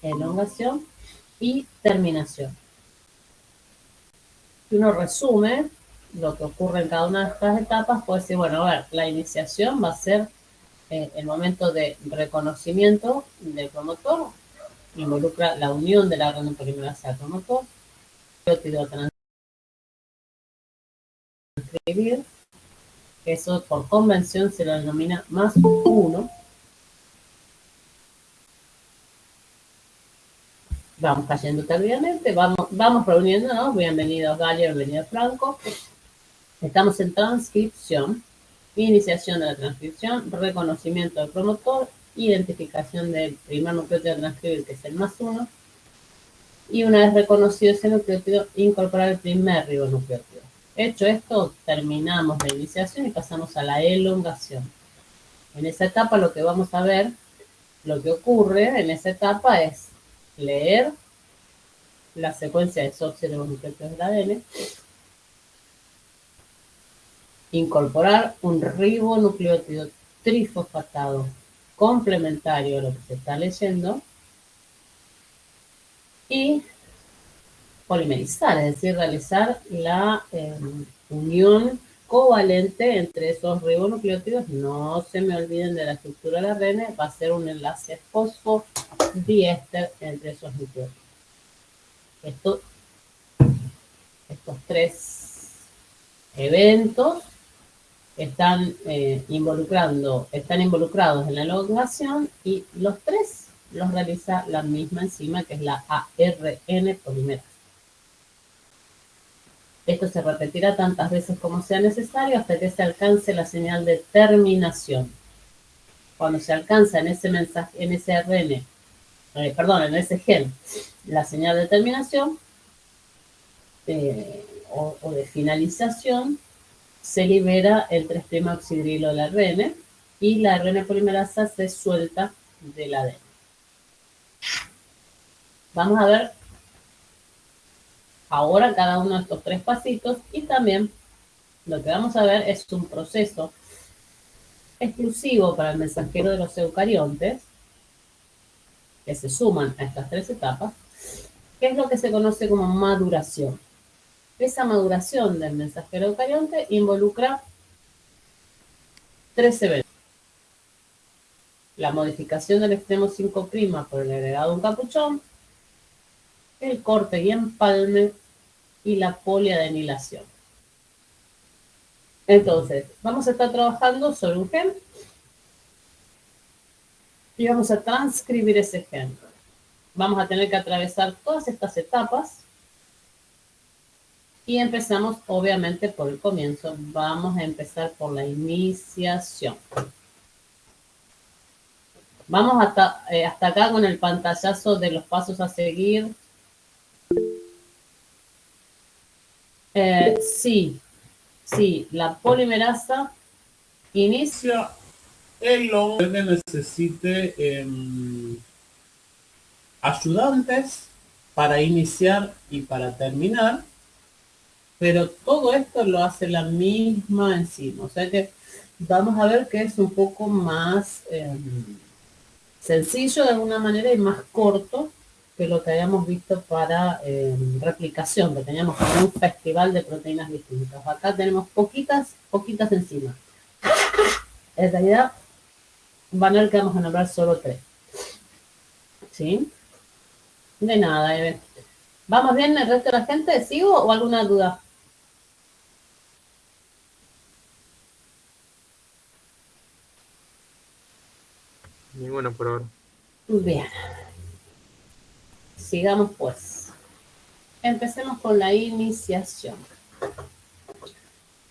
elongación y terminación. Si uno resume lo que ocurre en cada una de estas etapas, puede decir, bueno, a ver, la iniciación va a ser el momento de reconocimiento del promotor, involucra la unión de la RNA polimerasa al promotor, nucleótido transcribir, eso por convención se lo denomina más 1. Vamos cayendo tardíamente, vamos reuniéndonos. Bienvenidos Galia, bienvenido Franco. Estamos en transcripción, iniciación de la transcripción, reconocimiento del promotor, identificación del primer nucleótido a transcribir, que es el más 1, y una vez reconocido ese nucleótido, incorporar el primer ribonucleótido. Hecho esto, terminamos la iniciación y pasamos a la elongación. En esa etapa lo que vamos a ver, lo que ocurre en esa etapa es leer la secuencia de desoxinucleótidos del ADN, incorporar un ribonucleótido trifosfatado complementario a lo que se está leyendo y polimerizar, es decir, realizar la unión covalente entre esos ribonucleótidos. No se me olviden de la estructura del ARN, va a ser un enlace fosfodiéster entre esos nucleótidos. Estos tres eventos están involucrados en la elongación y los tres los realiza la misma enzima que es la ARN polimerasa. Esto se repetirá tantas veces como sea necesario hasta que se alcance la señal de terminación. Cuando se alcanza en ese mensaje, en ese ARN, en ese gen, la señal de terminación o de finalización, se libera el 3'-oxidrilo del ARN y la ARN polimerasa se suelta del ADN. Vamos a ver ahora cada uno de estos tres pasitos y también lo que vamos a ver es un proceso exclusivo para el mensajero de los eucariontes que se suman a estas tres etapas, que es lo que se conoce como maduración. Esa maduración del mensajero eucarionte involucra tres eventos. La modificación del extremo 5' por el agregado de un capuchón, el corte y empalme y la poliadenilación. Entonces, vamos a estar trabajando sobre un gen y vamos a transcribir ese gen. Vamos a tener que atravesar todas estas etapas y empezamos obviamente por el comienzo. Vamos a empezar por la iniciación. Vamos hasta acá con el pantallazo de los pasos a seguir. Sí, la polimerasa inicia el que necesite ayudantes para iniciar y para terminar, pero todo esto lo hace la misma enzima. O sea que vamos a ver que es un poco más sencillo de alguna manera y más corto que lo que habíamos visto para replicación, que teníamos como un festival de proteínas distintas. Acá tenemos poquitas enzimas. En realidad van a ver que vamos a nombrar solo 3. ¿Sí? De nada, Eve. ¿Vamos bien el resto de la gente? ¿Sigo o alguna duda? Ninguna por ahora. Bien. Sigamos pues. Empecemos con la iniciación.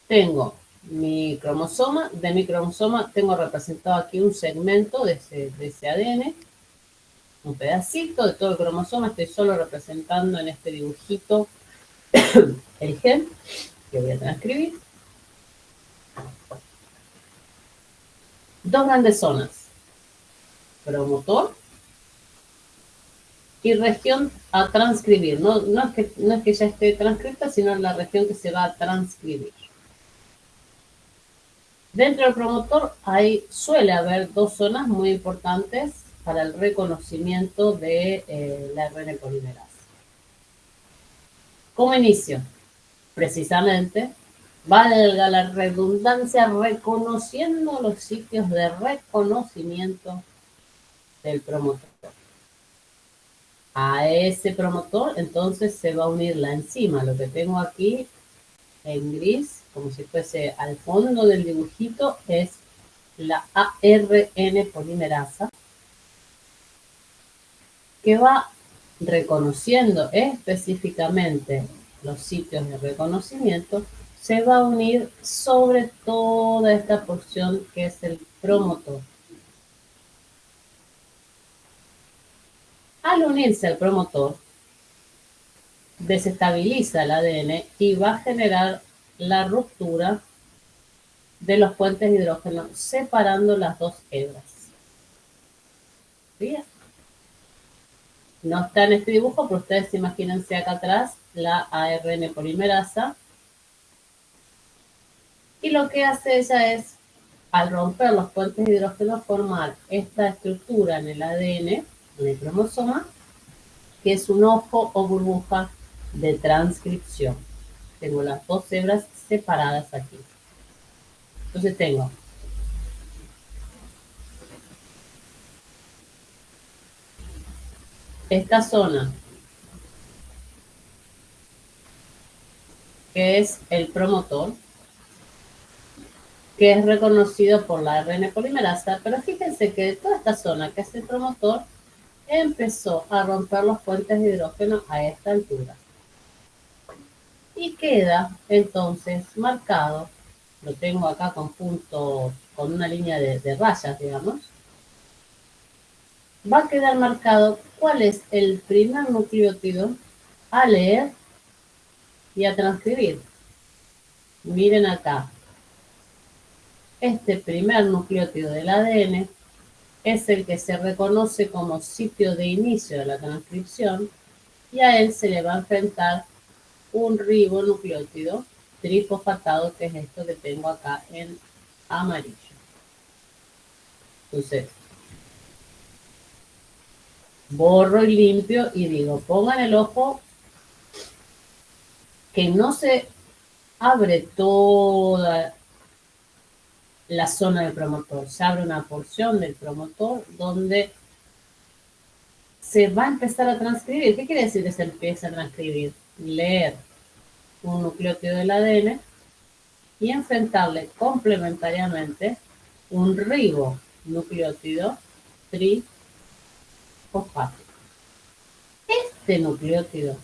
Tengo mi cromosoma. De mi cromosoma tengo representado aquí un segmento de ese ADN. Un pedacito de todo el cromosoma. Estoy solo representando en este dibujito el gen que voy a transcribir. Dos grandes zonas. Promotor y región a transcribir. No es que ya esté transcrita, sino la región que se va a transcribir. Dentro del promotor suele haber dos zonas muy importantes para el reconocimiento de la ARN polimerasa. Como inicio, precisamente, valga la redundancia, reconociendo los sitios de reconocimiento del promotor. A ese promotor, entonces, se va a unir la enzima. Lo que tengo aquí en gris, como si fuese al fondo del dibujito, es la ARN polimerasa, que va reconociendo específicamente los sitios de reconocimiento, se va a unir sobre toda esta porción que es el promotor. Al unirse al promotor, desestabiliza el ADN y va a generar la ruptura de los puentes de hidrógeno separando las dos hebras. ¿Bien? No está en este dibujo, pero ustedes imagínense acá atrás la ARN polimerasa. Y lo que hace ella es, al romper los puentes de hidrógeno, formar esta estructura en el ADN, en el cromosoma, que es un ojo o burbuja de transcripción. Tengo las dos hebras separadas aquí. Entonces tengo esta zona, que es el promotor, que es reconocido por la ARN polimerasa, pero fíjense que toda esta zona, que es el promotor, empezó a romper los puentes de hidrógeno a esta altura. Y queda entonces marcado, lo tengo acá con puntos, con una línea de rayas, digamos, va a quedar marcado cuál es el primer nucleótido a leer y a transcribir. Miren acá, este primer nucleótido del ADN es el que se reconoce como sitio de inicio de la transcripción y a él se le va a enfrentar un ribonucleótido trifosfatado, que es esto que tengo acá en amarillo. Entonces, borro y limpio y digo, pongan el ojo que no se abre toda la zona del promotor, se abre una porción del promotor donde se va a empezar a transcribir. ¿Qué quiere decir que se empieza a transcribir? Leer un nucleótido del ADN y enfrentarle complementariamente un ribonucleótido trifosfato. Este nucleótido,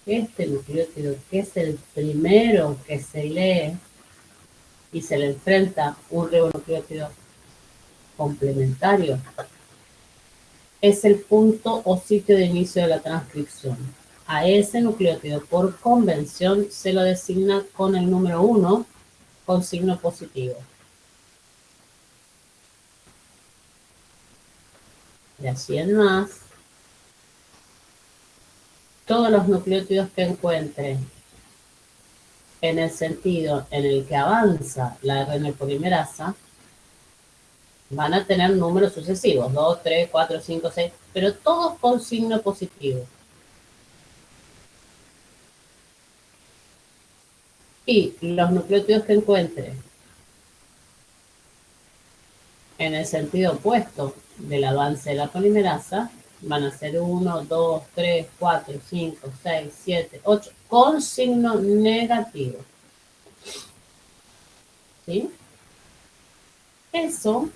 que es el primero que se lee y se le enfrenta un ribonucleótido complementario, es el punto o sitio de inicio de la transcripción. A ese nucleótido, por convención, se lo designa con el número 1 con signo positivo. Y así en más, todos los nucleótidos que encuentren en el sentido en el que avanza la ARN polimerasa van a tener números sucesivos, 2, 3, 4, 5, 6, pero todos con signo positivo. Y los nucleótidos que encuentre en el sentido opuesto del avance de la polimerasa van a ser 1, 2, 3, 4, 5, 6, 7, 8, con signo negativo. ¿Sí? Eso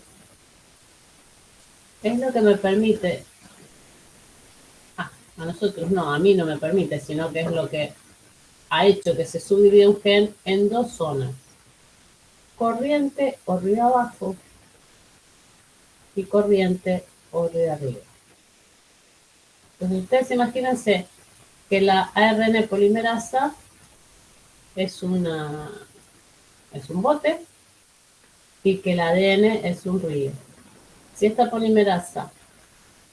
es lo que me permite, a nosotros no, a mí no me permite, sino que es lo que ha hecho que se subdivida un gen en dos zonas, corriente o río abajo y corriente o río arriba. Entonces ustedes imagínense que la ARN polimerasa es un bote y que el ADN es un río. Si esta polimerasa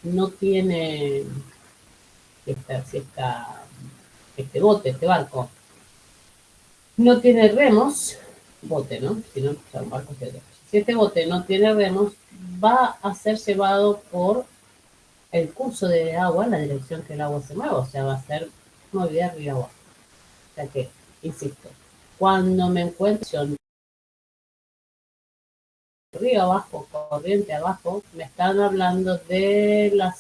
no tiene este bote, este barco, no tiene remos, bote, ¿no? Si no, son barcos de otros. Si este bote no tiene remos, va a ser llevado por el curso de agua en la dirección que el agua se mueva, o sea, va a ser movida río abajo. O sea que, insisto, cuando me encuentro río abajo, corriente abajo, me están hablando de los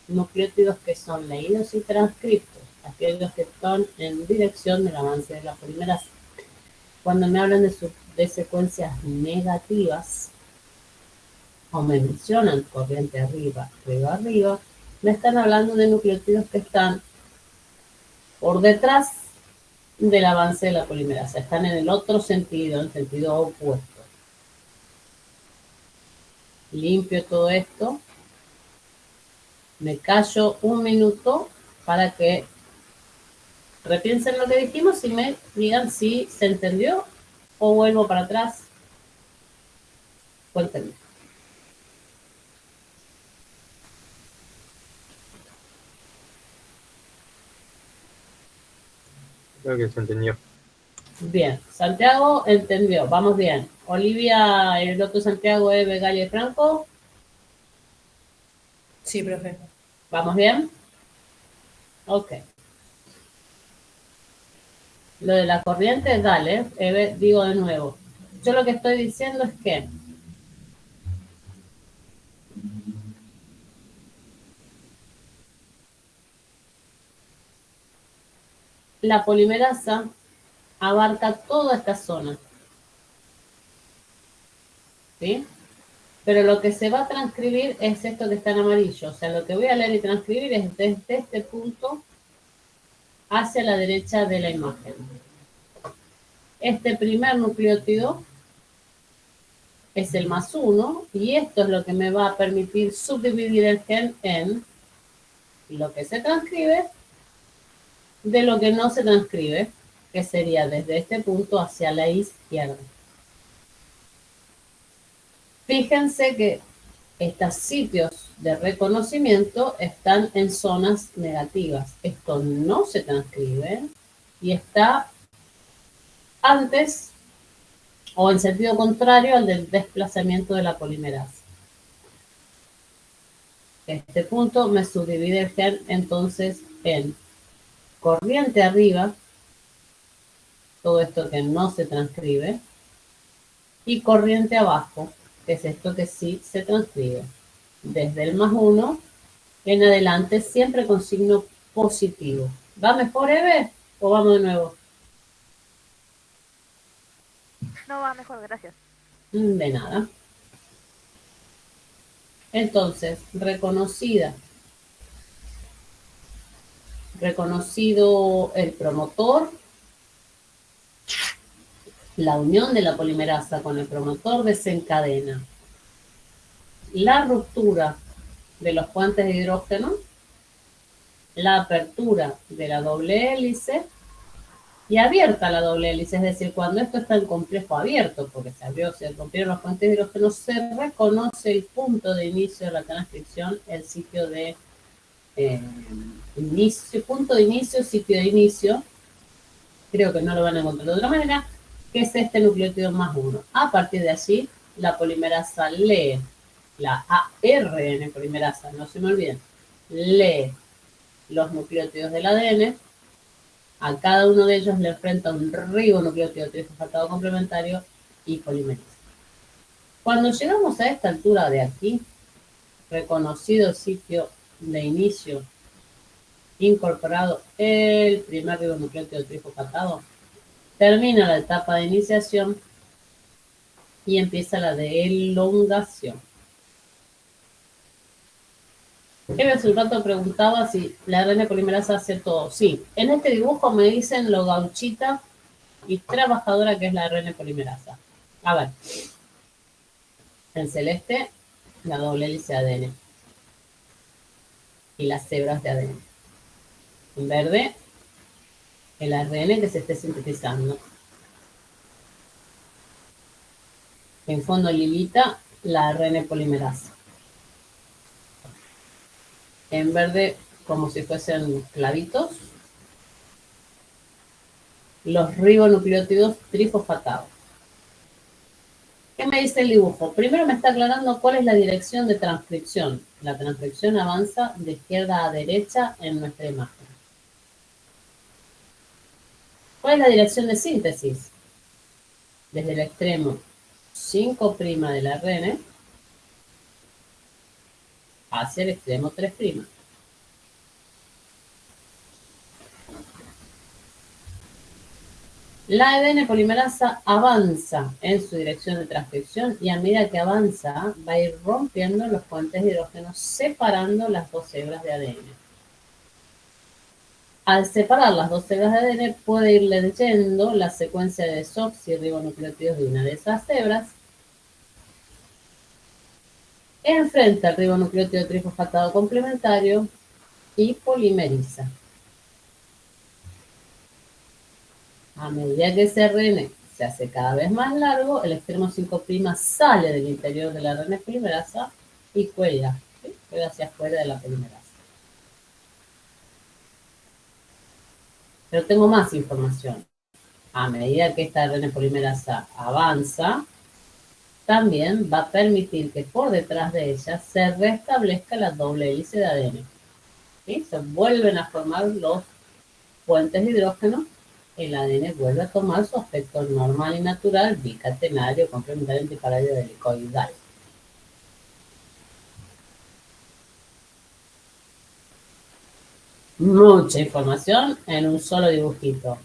nucleótidos que son leídos y transcritos, aquellos que están en dirección del avance de la polimerasa. Cuando me hablan de secuencias negativas, o me mencionan corriente arriba, arriba, me están hablando de nucleótidos que están por detrás del avance de la polimerasa, están en el otro sentido, en sentido opuesto. Limpio todo esto, me callo un minuto para que repiensen lo que dijimos y me digan si se entendió o vuelvo para atrás. Cuéntenme. Creo que se entendió. Bien, Santiago entendió, vamos bien. Olivia, el otro Santiago, Eve, Galia y Franco. Sí, profe. ¿Vamos bien? Ok. Lo de la corriente, dale, Eve, digo de nuevo. Yo lo que estoy diciendo es que la polimerasa abarca toda esta zona. ¿Sí? Pero lo que se va a transcribir es esto que está en amarillo. O sea, lo que voy a leer y transcribir es desde este punto hacia la derecha de la imagen. Este primer nucleótido es el +1 y esto es lo que me va a permitir subdividir el gen en lo que se transcribe de lo que no se transcribe, que sería desde este punto hacia la izquierda. Fíjense que estos sitios de reconocimiento están en zonas negativas. Esto no se transcribe y está antes o en sentido contrario al del desplazamiento de la polimerasa. Este punto me subdivide el gen entonces en corriente arriba, todo esto que no se transcribe, y corriente abajo, que es esto que sí se transcribe. Desde el +1 en adelante, siempre con signo positivo. ¿Va mejor, Eve? ¿O vamos de nuevo? No, va mejor, gracias. De nada. Entonces, reconocido el promotor, la unión de la polimerasa con el promotor desencadena la ruptura de los puentes de hidrógeno, la apertura de la doble hélice y abierta la doble hélice, es decir, cuando esto está en complejo abierto, porque se rompieron los puentes de hidrógeno, se reconoce el punto de inicio de la transcripción, el sitio de inicio, punto de inicio, sitio de inicio, creo que no lo van a encontrar de otra manera, que es este nucleótido +1. A partir de allí, la polimerasa lee, la ARN polimerasa, no se me olviden, lee los nucleótidos del ADN, a cada uno de ellos le enfrenta un ribonucleótido trifosfatado complementario y polimeriza. Cuando llegamos a esta altura de aquí, reconocido el sitio de inicio, incorporado el primer ribonucleótido trifosfatado, termina la etapa de iniciación y empieza la de elongación. Eve hace un rato preguntaba si la ARN polimerasa hace todo. Sí, en este dibujo me dicen lo gauchita y trabajadora que es la ARN polimerasa. A ver, en celeste, la doble hélice de ADN y las cebras de ADN. En verde, el ARN que se esté sintetizando. En fondo lilita, la ARN polimerasa. En verde, como si fuesen clavitos, los ribonucleótidos trifosfatados. ¿Qué me dice el dibujo? Primero me está aclarando cuál es la dirección de transcripción. La transcripción avanza de izquierda a derecha en nuestra imagen. ¿Cuál es la dirección de síntesis? Desde el extremo 5' del ARN hacia el extremo 3'. La ADN polimerasa avanza en su dirección de transcripción y a medida que avanza va a ir rompiendo los puentes de hidrógeno separando las dos hebras de ADN. Al separar las dos hebras de ADN puede ir leyendo la secuencia de desoxirribonucleótidos de una de esas hebras. Enfrenta el ribonucleótido trifosfatado complementario y polimeriza. A medida que ese ARN se hace cada vez más largo, el extremo 5' sale del interior de la ARN polimerasa y cuelga, ¿sí? Cuelga hacia afuera de la polimerasa. Pero tengo más información. A medida que esta ARN polimerasa avanza, también va a permitir que por detrás de ella se restablezca la doble hélice de ADN. ¿Sí? Se vuelven a formar los puentes de hidrógeno, el ADN vuelve a tomar su aspecto normal y natural, bicatenario, complementario, antiparadio, helicoidal. Mucha información en un solo dibujito.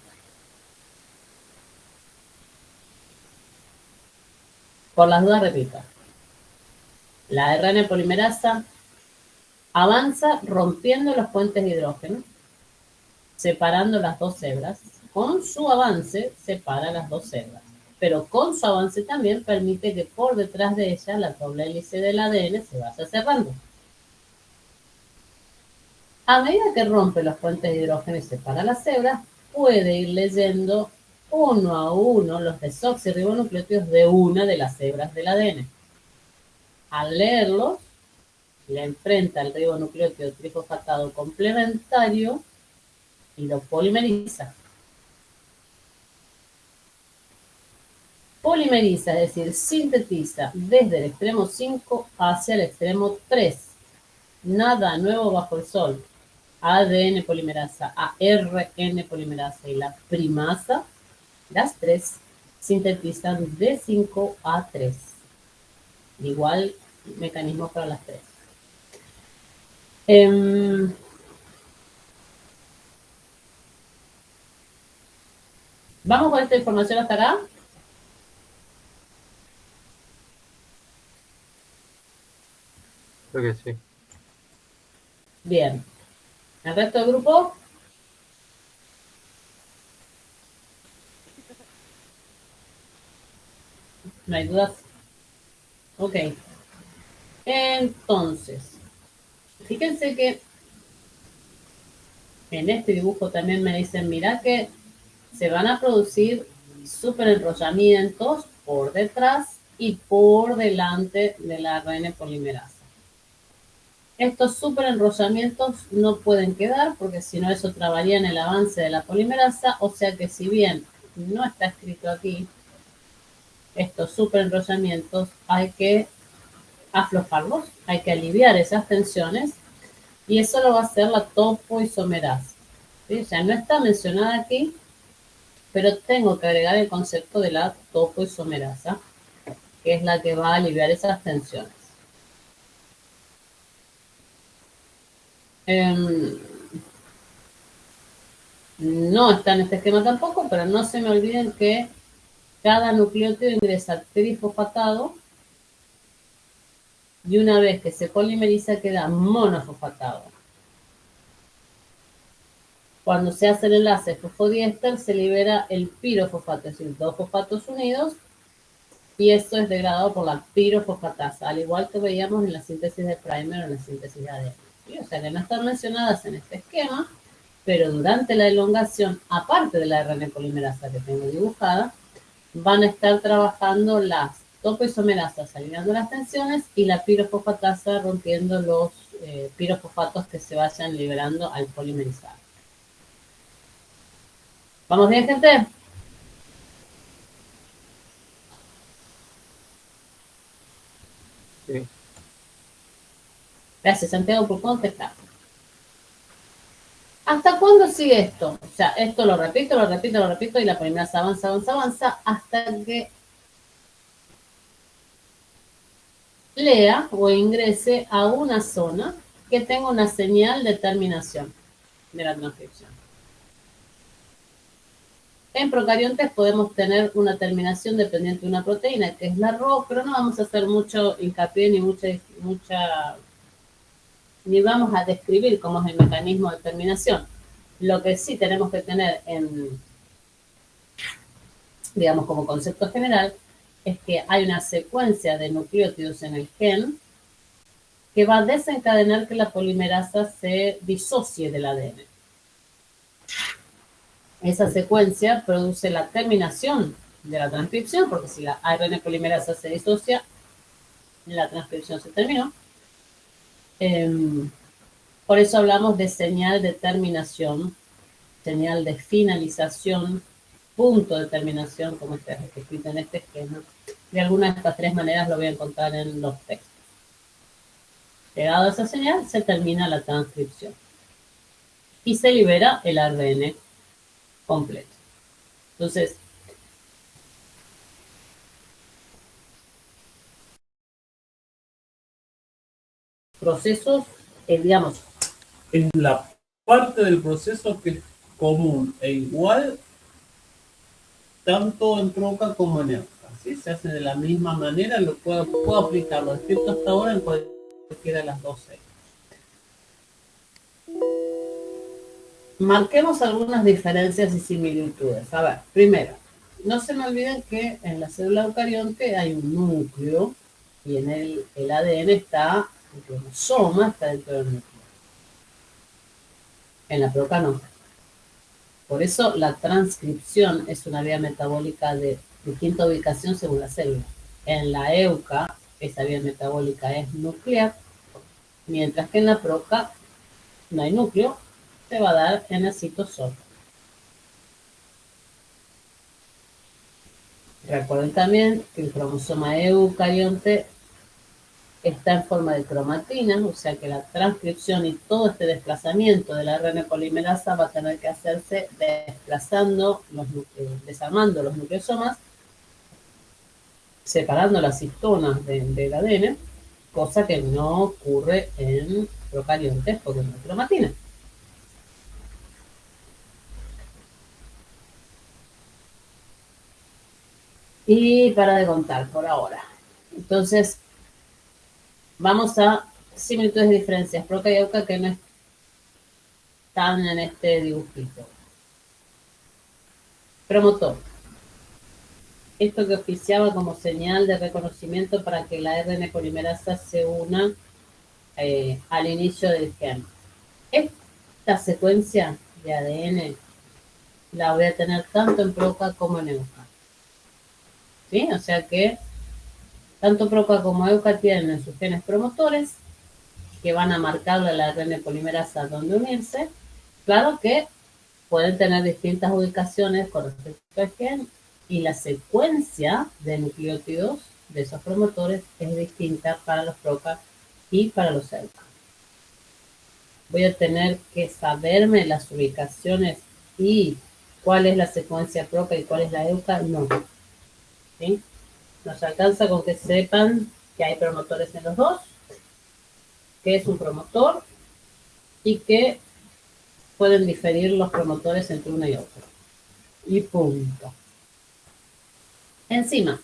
Por las dudas repito. La ARN polimerasa avanza rompiendo los puentes de hidrógeno, separando las dos hebras. Con su avance separa las dos hebras, pero con su avance también permite que por detrás de ella la doble hélice del ADN se vaya cerrando. A medida que rompe los puentes de hidrógeno y separa las hebras, puede ir leyendo uno a uno los desoxirribonucleótidos de una de las hebras del ADN. Al leerlos, le enfrenta el ribonucleótido trifosfatado complementario y lo polimeriza. Polimeriza, es decir, sintetiza desde el extremo 5 hacia el extremo 3. Nada nuevo bajo el sol. ADN polimerasa, ARN polimerasa y la primasa, las tres sintetizan de 5 a 3. Igual mecanismo para las tres. ¿Vamos con esta información hasta acá? Creo que sí. Bien. ¿El resto del grupo? ¿No hay dudas? Ok. Entonces, fíjense que en este dibujo también me dicen, mira que se van a producir superenrollamientos por detrás y por delante de la ARN polimerasa. Estos superenrollamientos no pueden quedar porque si no eso trabaría en el avance de la polimerasa, o sea que si bien no está escrito aquí, estos superenrollamientos hay que aflojarlos, hay que aliviar esas tensiones y eso lo va a hacer la topoisomerasa. ¿Sí? O sea, no está mencionada aquí, pero tengo que agregar el concepto de la topoisomerasa, que es la que va a aliviar esas tensiones. No está en este esquema tampoco, pero no se me olviden que cada nucleótido ingresa trifosfatado y una vez que se polimeriza queda monofosfatado. Cuando se hace el enlace fosfodiéster se libera el pirofosfato, es decir, dos fosfatos unidos, y esto es degradado por la pirofosfatasa, al igual que veíamos en la síntesis de primer o en la síntesis de ADN. ¿Sí? O sea que no están mencionadas en este esquema, pero durante la elongación, aparte de la RNA polimerasa que tengo dibujada, van a estar trabajando las topoisomerasas aliviando las tensiones y la pirofosfatasa rompiendo los pirofosfatos que se vayan liberando al polimerizar. ¿Vamos bien, gente? Sí. Gracias, Santiago, por contestar. ¿Hasta cuándo sigue esto? O sea, esto lo repito, y la polimerasa avanza, hasta que lea o ingrese a una zona que tenga una señal de terminación de la transcripción. En procariontes podemos tener una terminación dependiente de una proteína, que es la Rho, pero no vamos a hacer mucho hincapié ni vamos a describir cómo es el mecanismo de terminación. Lo que sí tenemos que tener digamos, como concepto general, es que hay una secuencia de nucleótidos en el gen que va a desencadenar que la polimerasa se disocie del ADN. Esa secuencia produce la terminación de la transcripción, porque si la ARN polimerasa se disocia, la transcripción se terminó. Por eso hablamos de señal de terminación, señal de finalización, punto de terminación, como está escrito en este esquema. De alguna de estas tres maneras lo voy a encontrar en los textos. Llegado a esa señal, se termina la transcripción y se libera el ARN completo. Entonces, procesos, digamos, Es la parte del proceso que es común e igual tanto en Proca como en Euca. ¿Sí? Se hace de la misma manera, lo puedo aplicar lo descrito hasta ahora en cualquiera de las dos celdas. marquemos algunas diferencias y similitudes. A ver, primero, no se me olviden que en la célula eucarionte hay un núcleo y en el ADN está, el cromosoma está dentro del núcleo. En la proca no. Por eso la transcripción es una vía metabólica de distinta ubicación según la célula. En la euca, esa vía metabólica es nuclear, mientras que en la proca no hay núcleo, se va a dar en el citosol. Recuerden también que el cromosoma eucarionte está en forma de cromatina, o sea que la transcripción y todo este desplazamiento de la ARN polimerasa va a tener que hacerse desarmando los nucleosomas, separando las histonas del ADN, cosa que no ocurre en procariontes porque no hay cromatina. Y para de contar por ahora. Entonces, vamos a similitudes y diferencias. Proca y euca que no están en este dibujito. Promotor. Esto que oficiaba como señal de reconocimiento para que la ARN polimerasa se una al inicio del gen. Esta secuencia de ADN la voy a tener tanto en proca como en euca. ¿Sí? O sea que tanto proca como euca tienen sus genes promotores que van a marcarle a la ARN polimerasa donde unirse. Claro que pueden tener distintas ubicaciones con respecto al gen y la secuencia de nucleótidos de esos promotores es distinta para los proca y para los euca. Voy a tener que saberme las ubicaciones y cuál es la secuencia proca y cuál es la euca, no. ¿Sí? Nos alcanza con que sepan que hay promotores en los dos, que es un promotor y que pueden diferir los promotores entre una y otra. Y punto. Encima,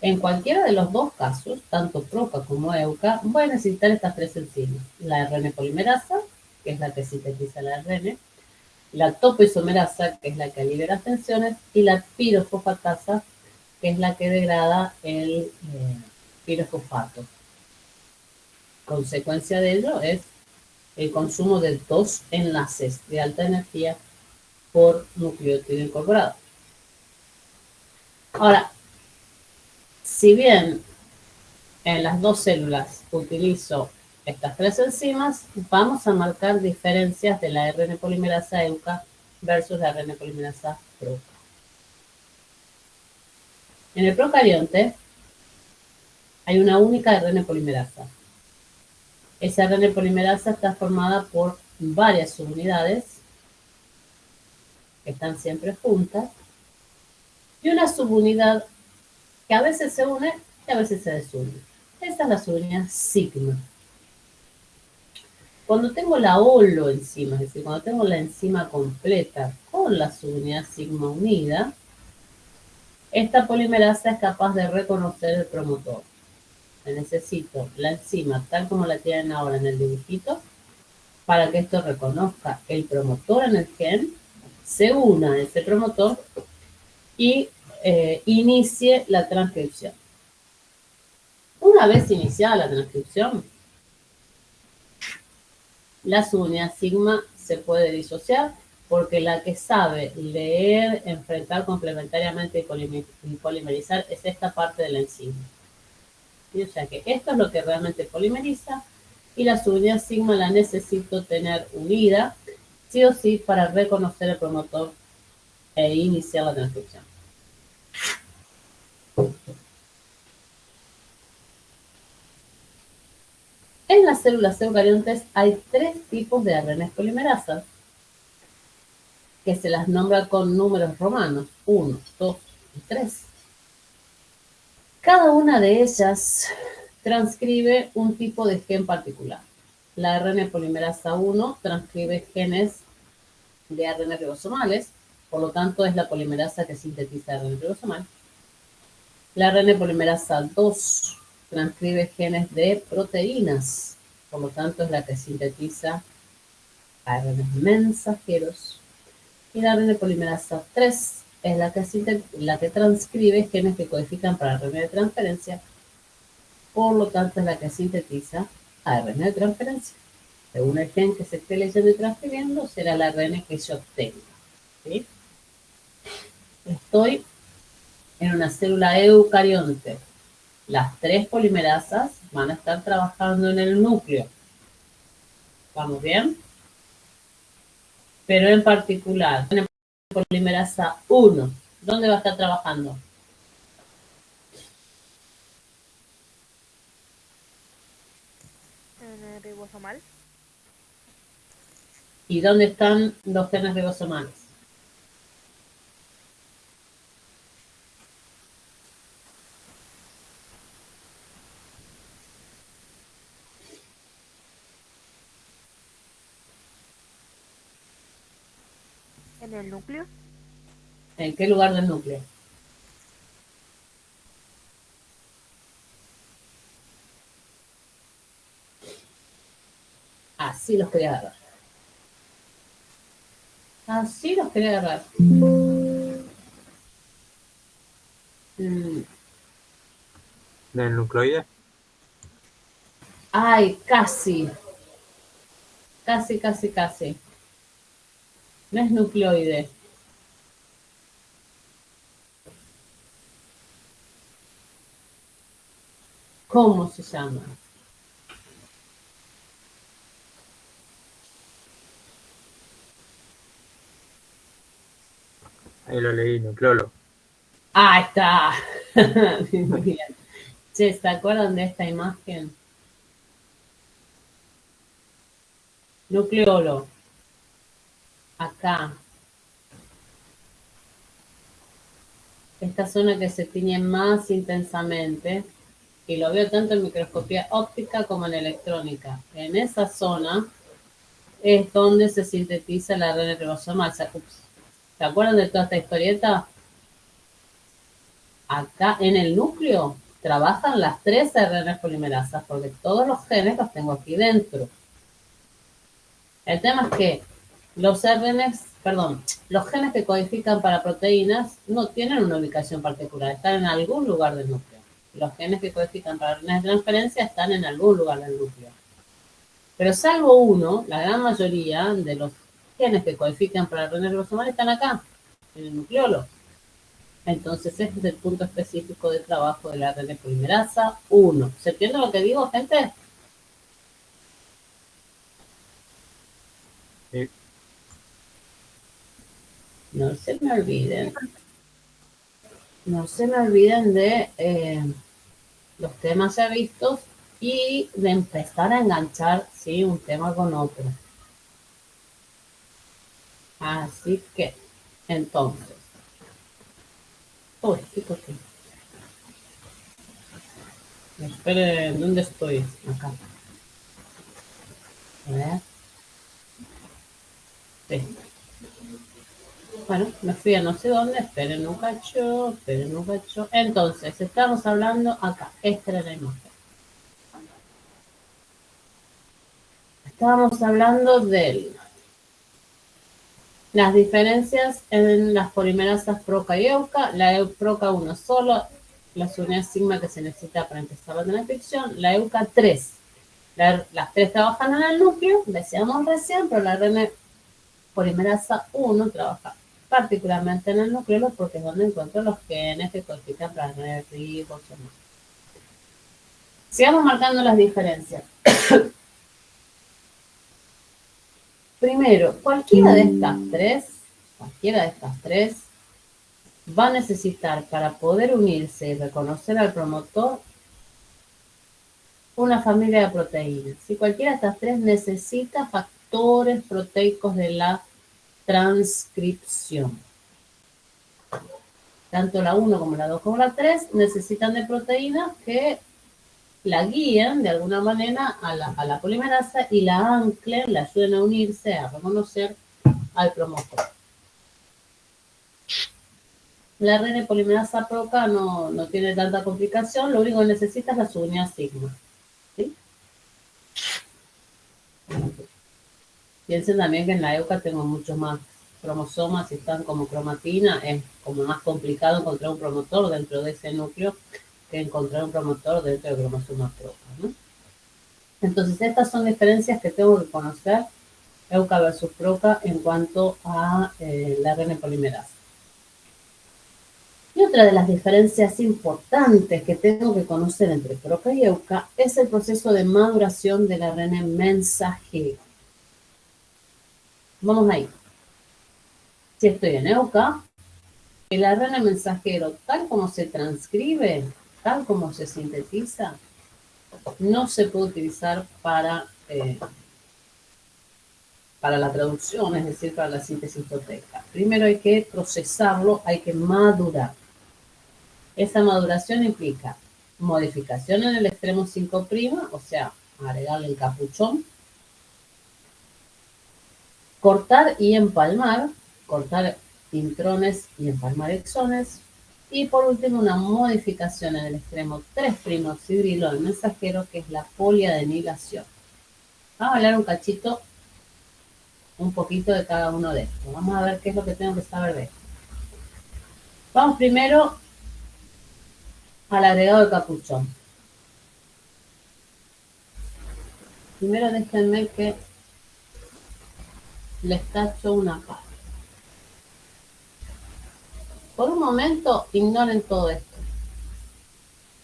en cualquiera de los dos casos, tanto proca como euca, voy a necesitar estas tres enzimas. La ARN polimerasa, que es la que sintetiza el ARN, la topoisomerasa, que es la que libera tensiones, y la pirofosfatasa, que es la que degrada el pirofosfato. Consecuencia de ello es el consumo de dos enlaces de alta energía por nucleótido incorporado. Ahora, si bien en las dos células utilizo estas tres enzimas, vamos a marcar diferencias de la ARN polimerasa euca versus la ARN polimerasa proca. En el procarionte, hay una única ARN polimerasa. Esa ARN polimerasa está formada por varias subunidades que están siempre juntas y una subunidad que a veces se une y a veces se desune. Esa es la subunidad sigma. Cuando tengo la holo enzima, es decir, cuando tengo la enzima completa con la subunidad sigma unida, esta polimerasa es capaz de reconocer el promotor. Necesito la enzima tal como la tienen ahora en el dibujito para que esto reconozca el promotor en el gen, se una a ese promotor y inicie la transcripción. Una vez iniciada la transcripción, la subunidad sigma se puede disociar porque la que sabe leer, enfrentar complementariamente y polimerizar es esta parte de la enzima. ¿Sí? O sea que esto es lo que realmente polimeriza y la subunidad sigma la necesito tener unida sí o sí para reconocer el promotor e iniciar la transcripción. En las células eucariontes hay 3 tipos de ARN polimerasas que se las nombra con números romanos, 1, 2 y 3. Cada una de ellas transcribe un tipo de gen particular. La ARN polimerasa 1 transcribe genes de ARN ribosomales, por lo tanto es la polimerasa que sintetiza ARN ribosomal. La ARN polimerasa 2 transcribe genes de proteínas, por lo tanto es la que sintetiza ARN mensajeros. Y la ARN polimerasa 3 es la que transcribe genes que codifican para ARN de transferencia, por lo tanto es la que sintetiza ARN de transferencia. Según el gen que se esté leyendo y transcribiendo, será la ARN que yo obtenga. ¿Sí? Estoy en una célula eucarionte. Las 3 polimerasas van a estar trabajando en el núcleo. ¿Vamos bien? Pero en particular, en la polimerasa 1, ¿dónde va a estar trabajando? En el ribosomal. ¿Y dónde están los genes ribosomales? En el núcleo. ¿En qué lugar del núcleo? Así los quería agarrar. Así los quería agarrar. ¿Del nucleoide? Ay, casi. Casi, casi, casi. No es nucleoide. ¿Cómo se llama? Ahí lo leí, nucleolo. ¡Ah, está! Bien. Che, ¿se acuerdan de esta imagen? Nucleolo. Acá. Esta zona que se tiñe más intensamente, y lo veo tanto en microscopía óptica como en electrónica. En esa zona es donde se sintetiza la ARN ribosomal. ¿Se acuerdan de toda esta historieta? Acá en el núcleo trabajan las 3 ARN polimerasas, porque todos los genes los tengo aquí dentro. El tema es que los genes que codifican para proteínas no tienen una ubicación particular, están en algún lugar del núcleo. Los genes que codifican para RNAs de transferencia están en algún lugar del núcleo. Pero salvo uno, la gran mayoría de los genes que codifican para RNAs ribosomales están acá, en el nucleolo. Entonces, este es el punto específico de trabajo de la ARN polimerasa 1. ¿Se entiende lo que digo, gente? Sí. No se me olviden. No se me olviden de los temas ya vistos y de empezar a enganchar, ¿sí? Un tema con otro. Así que, entonces. Uy, ¿qué toqué? Espere, ¿dónde estoy? Acá. A ver. Sí. Bueno, me fui a no sé dónde. Esperen un cacho, esperen un cacho. Entonces, estamos hablando acá. Esta era la imagen. Estábamos hablando de las diferencias en las polimerasas PROCA y EUCA. La PROCA 1 solo, las unidades sigma que se necesita para empezar la transcripción. La EUCA 3. Las tres trabajan en el núcleo, decíamos recién, pero la RNA polimerasa 1 trabaja particularmente en el núcleo porque es donde encuentro los genes que codifican para RNA ribosomal. Sigamos marcando las diferencias. Primero, cualquiera de estas tres va a necesitar para poder unirse y reconocer al promotor una familia de proteínas. Si cualquiera de estas tres necesita factores proteicos de la transcripción. Tanto la 1 como la 2 como la 3 necesitan de proteínas que la guíen de alguna manera a la polimerasa y la anclen, la ayuden a unirse, a reconocer al promotor. La RNA polimerasa PROCA no tiene tanta complicación, lo único que necesita es la subunidad sigma. ¿Sí? Piensen también que en la EUCA tengo muchos más cromosomas y están como cromatina, es como más complicado encontrar un promotor dentro de ese núcleo que encontrar un promotor dentro del cromosoma PROCA, ¿no? Entonces, estas son diferencias que tengo que conocer, EUCA versus PROCA, en cuanto a la RNA polimerasa. Y otra de las diferencias importantes que tengo que conocer entre PROCA y EUCA es el proceso de maduración del ARN mensajero. Vamos ahí. Si estoy en EUCA, el ARN mensajero, tal como se transcribe, tal como se sintetiza, no se puede utilizar para la traducción, es decir, para la síntesis proteica. Primero hay que procesarlo, hay que madurar. Esa maduración implica modificación en el extremo 5', o sea, agregarle el capuchón, cortar y empalmar, cortar intrones y empalmar exones, y por último una modificación en el extremo 3' oxidrilo del mensajero, que es la poliadenilación. Vamos a hablar un poquito de cada uno de estos. Vamos a ver qué es lo que tengo que saber de esto. Vamos primero al agregado de capuchón. Primero déjenme que les tacho una parte. Por un momento ignoren todo esto.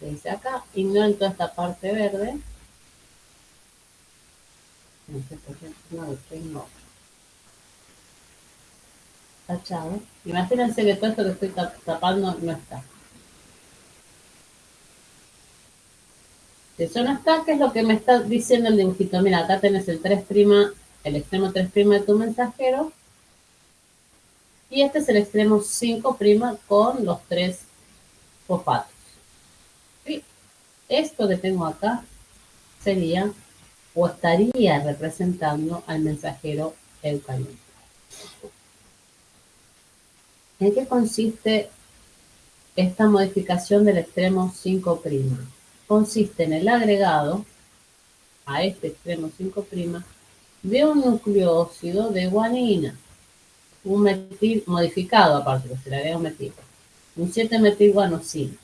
Se dice acá, ignoren toda esta parte verde. No sé por qué no lo tengo tachado. Imagínense que todo esto que estoy tapando no está. Si eso no está, ¿qué es lo que me está diciendo el dibujito? Mira, acá tenés el 3', el extremo 3' de tu mensajero. Y este es el extremo 5' con los 3 fosfatos. ¿Sí? Esto que tengo acá sería o estaría representando al mensajero eucariota. ¿En qué consiste esta modificación del extremo 5'? Consiste en el agregado a este extremo 5' de un nucleócido de guanina, un metil modificado aparte, que se le agrega un metil, un 7-metilguanosina.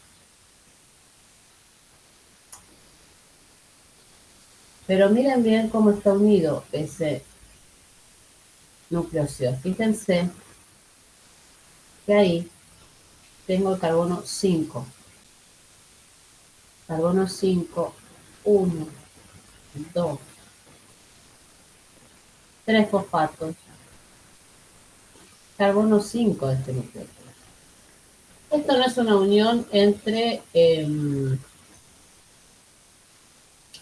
Pero miren bien cómo está unido ese nucleócido. Fíjense que ahí tengo el carbono 5. Carbono 5, 1, 2, 3 fosfatos. Carbono 5 de este nucleótido. Esto no es una unión entre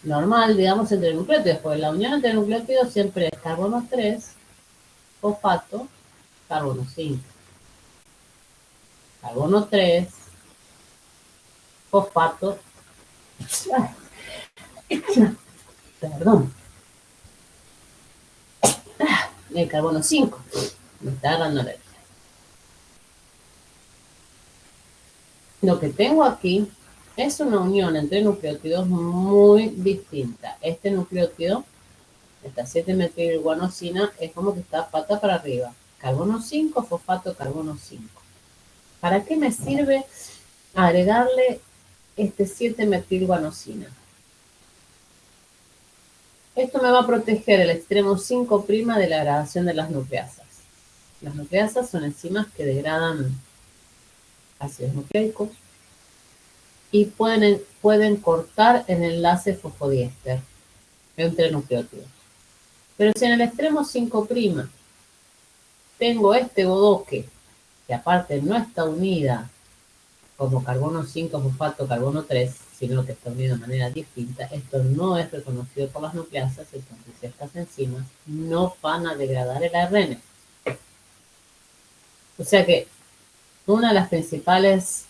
normal, digamos, entre nucleótidos, porque la unión entre nucleótidos siempre es carbono 3, fosfato, carbono 5. Carbono 3, fosfato, perdón, el carbono 5. Me está agarrando la... Lo que tengo aquí es una unión entre nucleótidos muy distinta. Este nucleótido, esta 7-metilguanosina, es como que está pata para arriba. Carbono 5, fosfato, carbono 5. ¿' qué me sirve agregarle este 7-metilguanosina? Esto me va a proteger el extremo 5' de la degradación de las nucleasas. Las nucleasas son enzimas que degradan ácidos nucleicos y pueden cortar el enlace fosfodiéster entre nucleótidos. Pero si en el extremo 5' tengo este bodoque, que aparte no está unida como carbono 5, fosfato, carbono 3, sino que está unido de manera distinta, esto no es reconocido por las nucleasas, entonces estas enzimas no van a degradar el ARN. O sea que una de las principales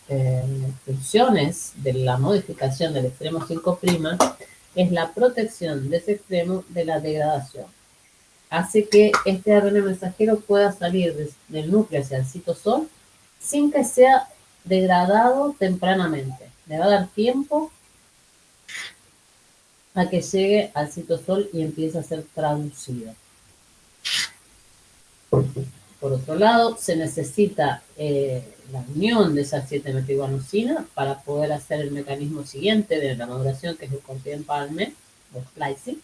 funciones de la modificación del extremo 5' es la protección de ese extremo de la degradación. Hace que este ARN mensajero pueda salir del núcleo hacia el citosol sin que sea degradado tempranamente. Le va a dar tiempo a que llegue al citosol y empiece a ser traducido. Por otro lado, se necesita la unión de esa 7-metilguanosina para poder hacer el mecanismo siguiente de la maduración, que es el corte empalme o splicing.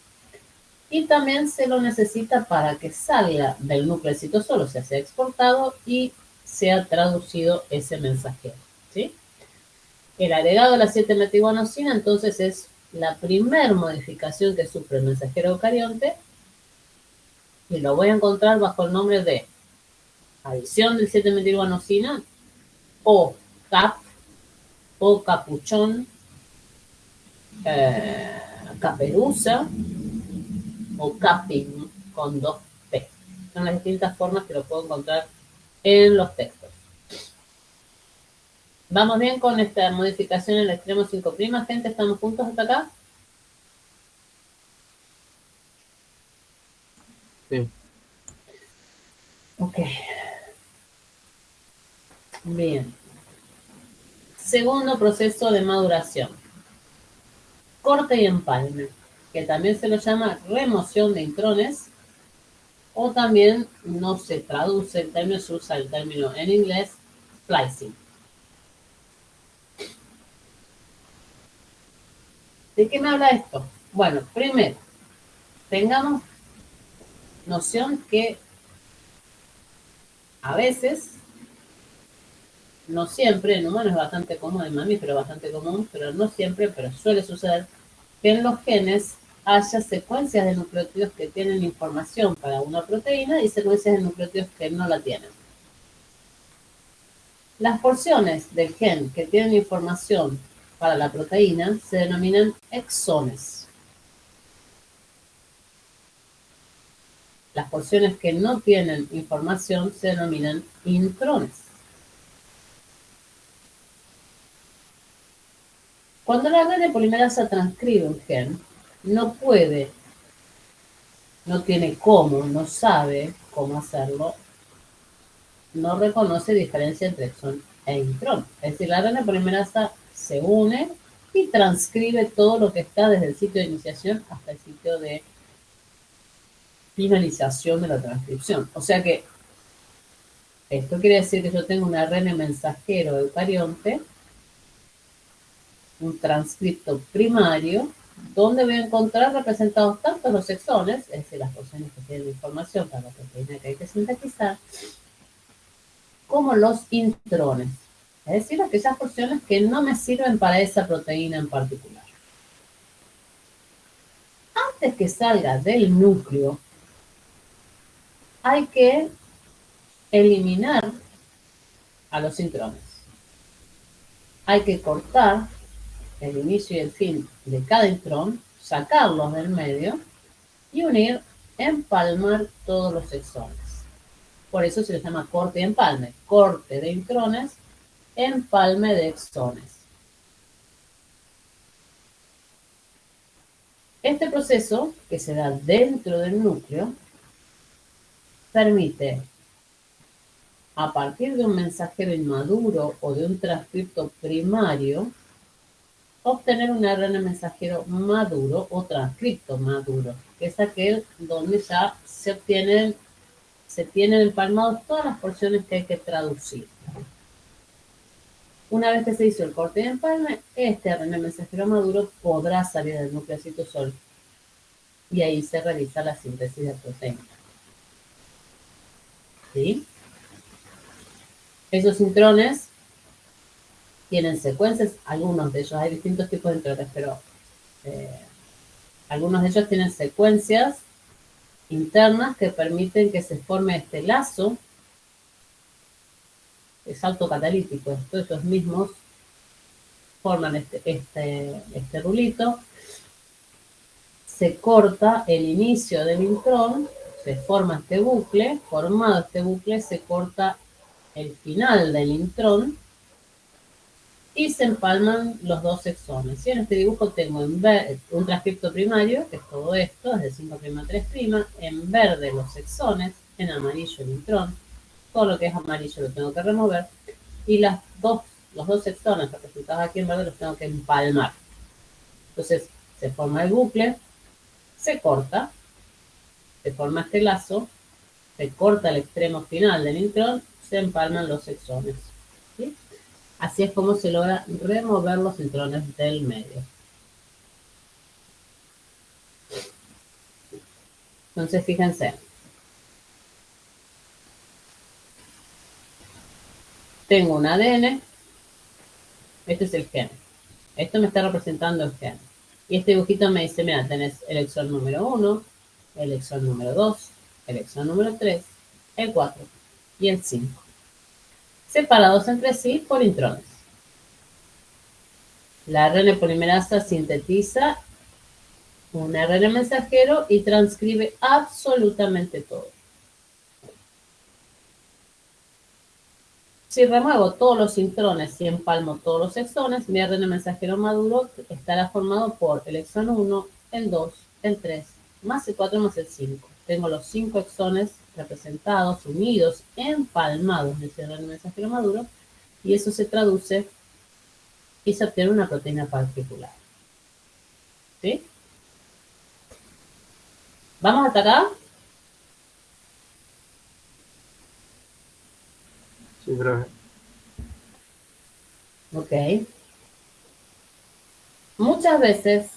Y también se lo necesita para que salga del núcleo del citosol, o sea, sea exportado y sea traducido ese mensajero, ¿sí? El agregado de la 7-metilguanosina, entonces, es la primer modificación que sufre el mensajero eucarionte y lo voy a encontrar bajo el nombre de adición del 7-metilguanosina o CAP o capuchón, caperuza o capping con 2P. Son las distintas formas que lo puedo encontrar en los textos. ¿Vamos bien con esta modificación en el extremo 5', gente? ¿Estamos juntos hasta acá? Sí. Ok. Bien. Segundo proceso de maduración. Corte y empalme, que también se lo llama remoción de intrones, o también no se traduce el término, se usa el término en inglés splicing. ¿De qué me habla esto? Bueno, primero, tengamos noción que a veces, no siempre, en humanos es bastante común, en mamíferos es bastante común, pero no siempre, pero suele suceder que en los genes haya secuencias de nucleótidos que tienen información para una proteína y secuencias de nucleótidos que no la tienen. Las porciones del gen que tienen información para la proteína se denominan exones. Las porciones que no tienen información se denominan intrones. Cuando la ARN polimerasa transcribe un gen, no puede, no tiene cómo, no sabe cómo hacerlo, no reconoce diferencia entre exón e intrón. Es decir, la ARN polimerasa se une y transcribe todo lo que está desde el sitio de iniciación hasta el sitio de finalización de la transcripción. O sea que esto quiere decir que yo tengo un ARN mensajero eucarionte, un transcripto primario, donde voy a encontrar representados tanto los exones, es decir, las porciones que tienen información para la proteína que hay que sintetizar, como los intrones, es decir, aquellas porciones que no me sirven para esa proteína en particular. Antes que salga del núcleo, hay que eliminar a los intrones. Hay que cortar el inicio y el fin de cada intrón, sacarlos del medio y unir, empalmar todos los exones. Por eso se les llama corte y empalme. Corte de intrones, empalme de exones. Este proceso, que se da dentro del núcleo, permite, a partir de un mensajero inmaduro o de un transcripto primario, obtener un ARN mensajero maduro o transcripto maduro, que es aquel donde ya se tienen empalmados todas las porciones que hay que traducir. Una vez que se hizo el corte de empalme, este ARN mensajero maduro podrá salir del núcleo citosol y ahí se realiza la síntesis de proteína. ¿Sí? Esos intrones tienen secuencias, algunos de ellos, hay distintos tipos de intrones, pero algunos de ellos tienen secuencias internas que permiten que se forme este lazo. Es autocatalítico, ellos mismos forman este rulito, se corta el inicio del intrón, se forma este bucle, formado este bucle se corta el final del intrón y se empalman los dos exones. Y en este dibujo tengo un transcripto primario, que es todo esto, es de 5' a 3', en verde los exones, en amarillo el intrón. Todo lo que es amarillo lo tengo que remover y los dos exones representados aquí en verde los tengo que empalmar. Entonces se forma el bucle, se corta, se forma este lazo, se corta el extremo final del intrón, se empalman los exones. ¿Sí? Así es como se logra remover los intrones del medio. Entonces fíjense. Tengo un ADN, este es el gen. Esto me está representando el gen. Y este dibujito me dice, mira, tenés el exón número 1, el exón número 2, el exón número 3, el 4 y el 5. Separados entre sí por intrones. La ARN polimerasa sintetiza un ARN mensajero y transcribe absolutamente todo. Si remuevo todos los intrones y empalmo todos los exones, mi ARN mensajero maduro estará formado por el exón 1, el 2, el 3, más el 4 más el 5. Tengo los 5 exones representados, unidos, empalmados en ese ARN mensajero maduro, y eso se traduce y se obtiene una proteína particular. ¿Sí? ¿Vamos hasta acá? Sí, profe. Ok. Muchas veces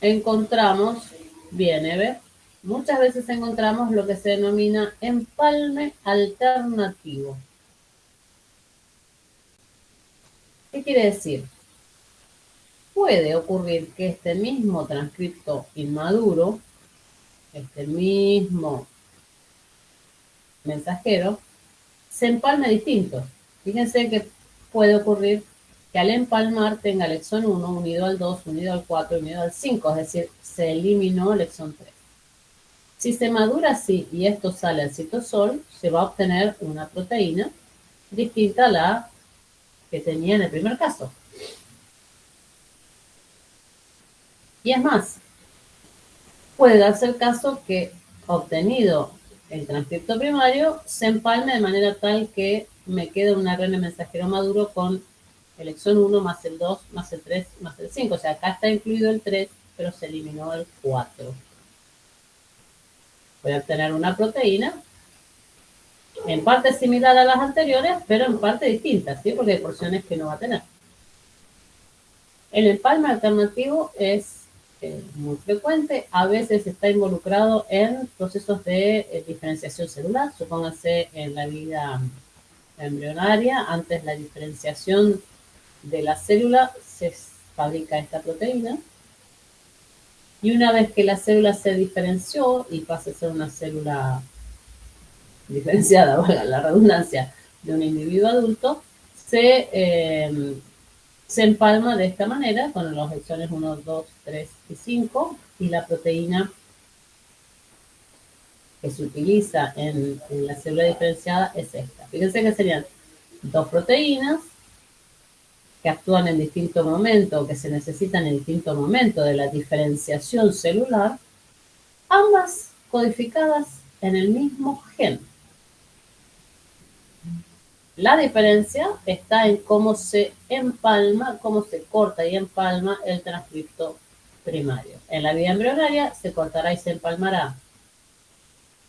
encontramos, muchas veces encontramos lo que se denomina empalme alternativo. ¿Qué quiere decir? Puede ocurrir que este mismo transcripto inmaduro, este mismo mensajero, se empalme distinto. Fíjense que puede ocurrir que al empalmar tenga el exón 1 unido al 2, unido al 4, unido al 5, es decir, se eliminó el exón 3. Si se madura así y esto sale al citosol, se va a obtener una proteína distinta a la que tenía en el primer caso. Y es más, puede darse el caso que obtenido el transcripto primario se empalme de manera tal que me quede un ARN mensajero maduro con el exón 1 más el 2 más el 3 más el 5. O sea, acá está incluido el 3, pero se eliminó el 4. Voy a obtener una proteína en parte similar a las anteriores, pero en parte distinta, ¿sí? Porque hay porciones que no va a tener. El empalme alternativo es muy frecuente, a veces está involucrado en procesos de diferenciación celular, supónganse en la vida embrionaria, antes la diferenciación de la célula se fabrica esta proteína, y una vez que la célula se diferenció y pasa a ser una célula diferenciada, valga la redundancia, de un individuo adulto, se se empalma de esta manera con los exones 1, 2, 3 y 5 y la proteína que se utiliza en la célula diferenciada es esta. Fíjense que serían dos proteínas que actúan en distinto momento, que se necesitan en distinto momento de la diferenciación celular, ambas codificadas en el mismo gen. La diferencia está en cómo se empalma, cómo se corta y empalma el transcripto primario. En la vida embrionaria se cortará y se empalmará,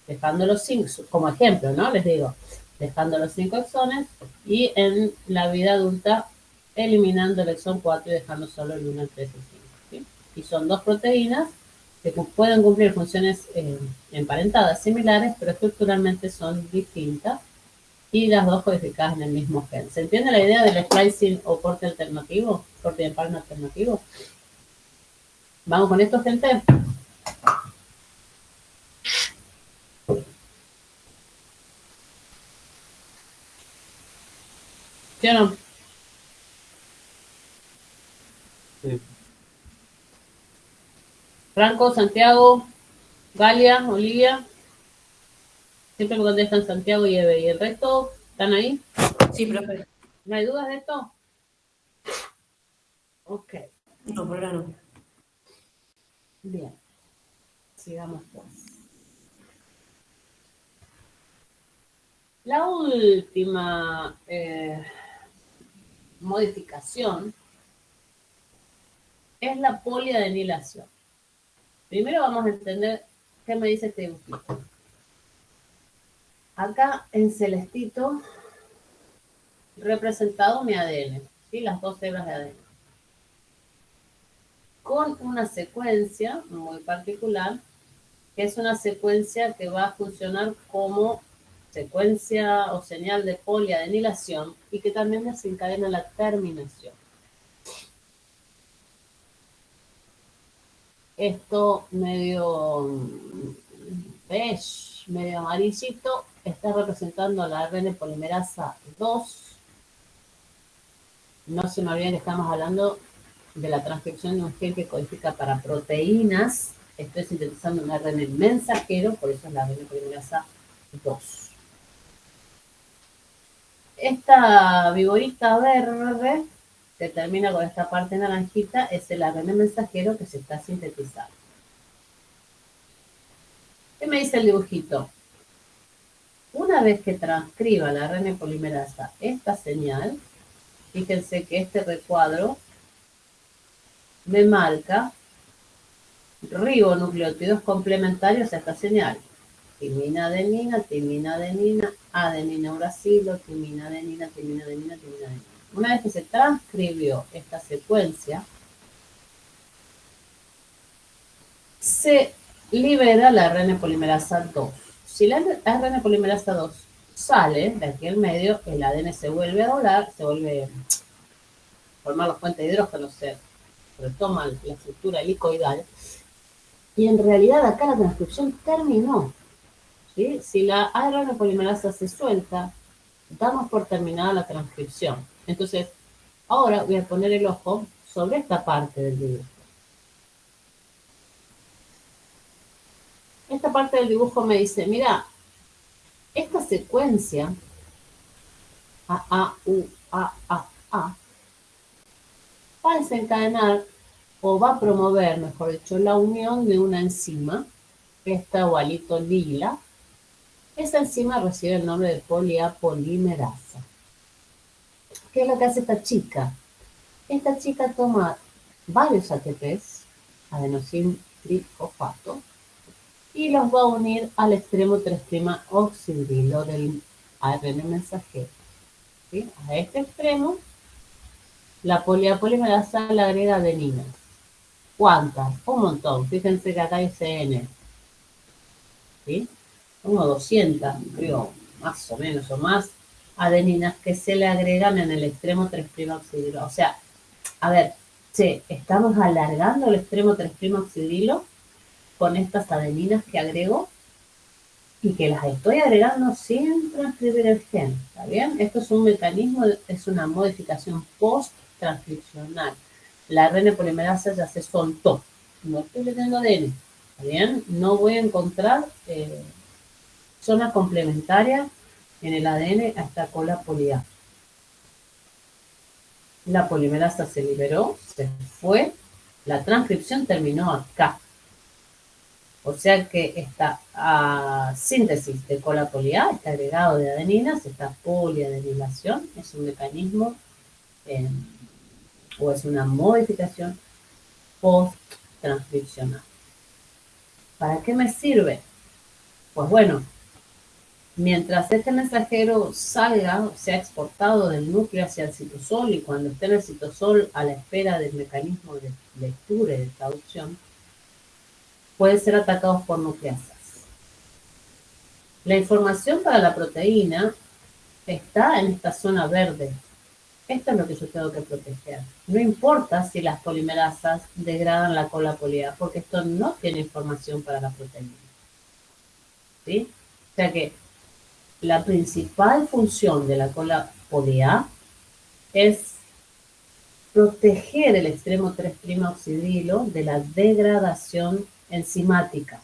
dejando los 5, como ejemplo, ¿no? Les digo, dejando los 5 exones, y en la vida adulta eliminando el exón 4 y dejando solo el 1, el 3 y el 5. ¿Sí? Y son dos proteínas que pueden cumplir funciones emparentadas similares, pero estructuralmente son distintas, y las dos codificadas en el mismo gen. ¿Se entiende la idea del splicing o corte alternativo? Corte de empalme alternativo. ¿Vamos con esto, gente? ¿Sí o no? Sí. Franco, Santiago, Galia, Olivia. Siempre me contestan Santiago y Eve. ¿Y el resto están ahí? Sí, profe. ¿No hay dudas de esto? Ok. No, por ahora no. Bien. Sigamos pues. La última modificación es la poliadenilación. Primero vamos a entender qué me dice este dibujito. Acá en celestito representado mi ADN, ¿sí? Las dos hebras de ADN. Con una secuencia muy particular, que es una secuencia que va a funcionar como secuencia o señal de poliadenilación y que también desencadena la terminación. Esto medio beige, medio amarillito, está representando la ARN polimerasa 2. No se me olviden que estamos hablando de la transcripción de un gen que codifica para proteínas. Estoy sintetizando un ARN mensajero, por eso es la ARN polimerasa 2. Esta vigorita verde que termina con esta parte naranjita es el ARN mensajero que se está sintetizando. ¿Qué me dice el dibujito? Una vez que transcriba la ARN polimerasa esta señal, fíjense que este recuadro me marca ribonucleótidos complementarios a esta señal. Timina, adenina, adenina, uracilo, timina, adenina, timina, adenina, timina, adenina. Una vez que se transcribió esta secuencia, se libera la ARN polimerasa 2. Si la ARN polimerasa 2 sale de aquí al medio, el ADN se vuelve a doblar, se vuelve a formar los puentes de hidrógeno, se retoma la estructura helicoidal, y en realidad acá la transcripción terminó. ¿Sí? Si la ARN polimerasa se suelta, damos por terminada la transcripción. Entonces, ahora voy a poner el ojo sobre esta parte del dibujo. Esta parte del dibujo me dice, mira, esta secuencia A, U, A, va a desencadenar o va a promover, mejor dicho, la unión de una enzima, esta ovalito lila. Esa enzima recibe el nombre de poliapolimerasa. ¿Qué es lo que hace esta chica? Esta chica toma varios ATPs, adenosín trifosfato, y los va a unir al extremo 3' oxidrilo del ARN mensajero. ¿Sí? A este extremo, la poliapolimerasa le agrega adeninas. ¿Cuántas? Un montón. Fíjense que acá dice N. ¿Sí? Como 200, creo, más o menos o más, adeninas que se le agregan en el extremo 3' oxidrilo. O sea, a ver, estamos alargando el extremo 3' oxidrilo con estas adeninas que agrego y que las estoy agregando sin transcribir el gen. ¿Está bien? Esto es un mecanismo, es una modificación post transcripcional. La ARN polimerasa ya se soltó. No estoy leyendo ADN. ¿Está bien? No voy a encontrar zonas complementarias en el ADN a esta cola poli A. La polimerasa se liberó, se fue, la transcripción terminó acá. O sea que esta síntesis de cola poli A, este agregado de adeninas, esta poliadenilación, es un mecanismo o es una modificación post-transcripcional. ¿Para qué me sirve? Pues bueno, mientras este mensajero salga, o sea exportado del núcleo hacia el citosol, y cuando esté en el citosol a la espera del mecanismo de lectura y de traducción, puede ser atacado por nucleasas. La información para la proteína está en esta zona verde. Esto es lo que yo tengo que proteger. No importa si las polimerasas degradan la cola poli A, porque esto no tiene información para la proteína. ¿Sí? O sea que la principal función de la cola poli A es proteger el extremo 3' oxidrilo de la degradación enzimática.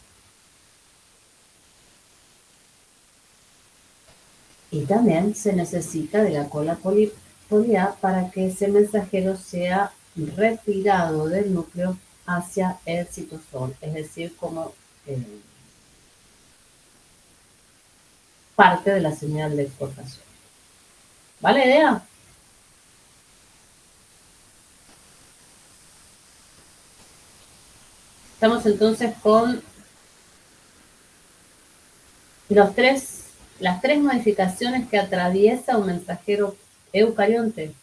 Y también se necesita de la cola poli A para que ese mensajero sea retirado del núcleo hacia el citosol, es decir, como parte de la señal de exportación. ¿Vale, idea? Estamos entonces con las tres modificaciones que atraviesa un mensajero eucarionte.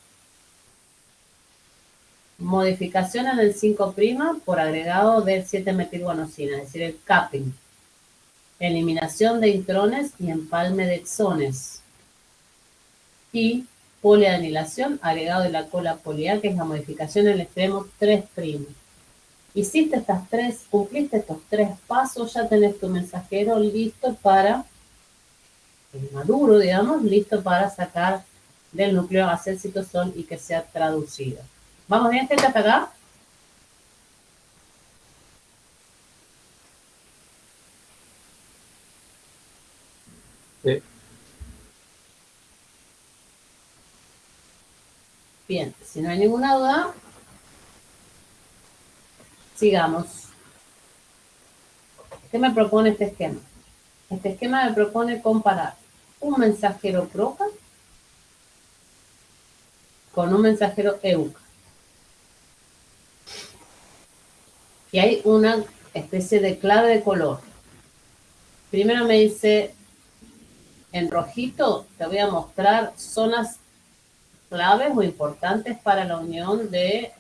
Modificación en el 5' por agregado del 7-metilguanosina, es decir, el capping. Eliminación de intrones y empalme de exones. Y poliadenilación, agregado de la cola poli A, que es la modificación en el extremo 3'. Cumpliste estos 3 pasos, ya tenés tu mensajero listo para, maduro, digamos, listo para sacar del núcleo hacia el citosol y que sea traducido. ¿Vamos bien, gente, hasta acá? Sí. Bien, si no hay ninguna duda, sigamos. ¿Qué me propone este esquema? Este esquema me propone comparar un mensajero PROCA con un mensajero EUCA. Y hay una especie de clave de color. Primero me dice, en rojito te voy a mostrar zonas claves o importantes para la unión de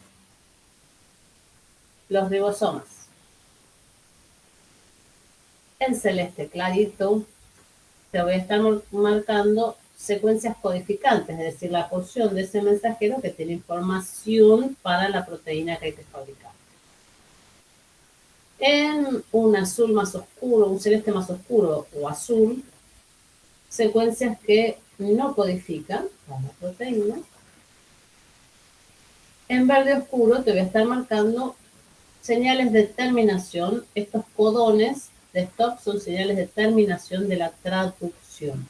los ribosomas. En celeste clarito te voy a estar marcando secuencias codificantes, es decir, la porción de ese mensajero que tiene información para la proteína que hay que fabricar. En un azul más oscuro, un celeste más oscuro o azul, secuencias que no codifican para la proteína. En verde oscuro te voy a estar marcando señales de terminación. Estos codones de stop son señales de terminación de la traducción.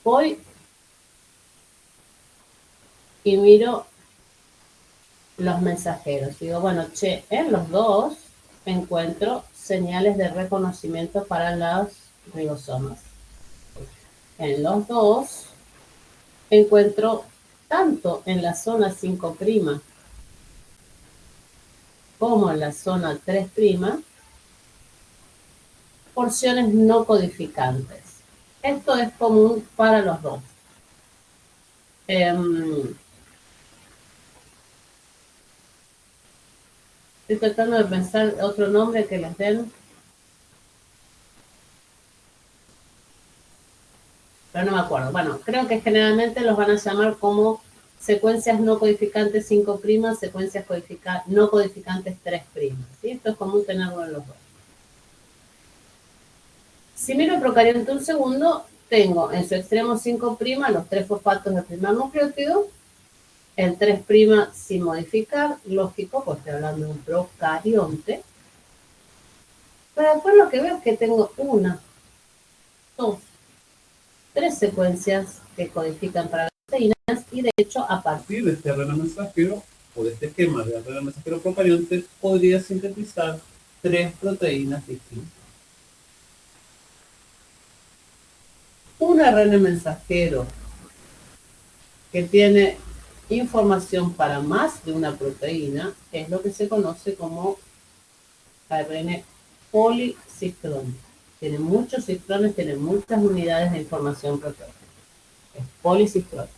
Voy y miro los mensajeros. Digo, bueno, en los dos encuentro señales de reconocimiento para los ribosomas. En los dos encuentro tanto en la zona 5' como en la zona 3', porciones no codificantes. Esto es común para los dos. Estoy tratando de pensar otro nombre que les den. Pero no me acuerdo. Bueno, creo que generalmente los van a llamar como secuencias no codificantes 5', secuencias no codificantes 3'. ¿Sí? Esto es común tenerlo en los dos. Si miro el procarionte un segundo, tengo en su extremo 5' los 3 fosfatos del primer nucleótido, el 3' sin modificar, lógico, pues estoy hablando de un procarionte. Pero después lo que veo es que tengo 1, 2, 3 secuencias que codifican para las proteínas y de hecho a partir De este RNA mensajero o de este esquema de RNA mensajero procarionte podría sintetizar 3 proteínas distintas. un ARN mensajero que tiene información para más de una proteína es lo que se conoce como ARN policiclónico. Tiene muchos ciclones, tiene muchas unidades de información proteónica. Es policiclónico.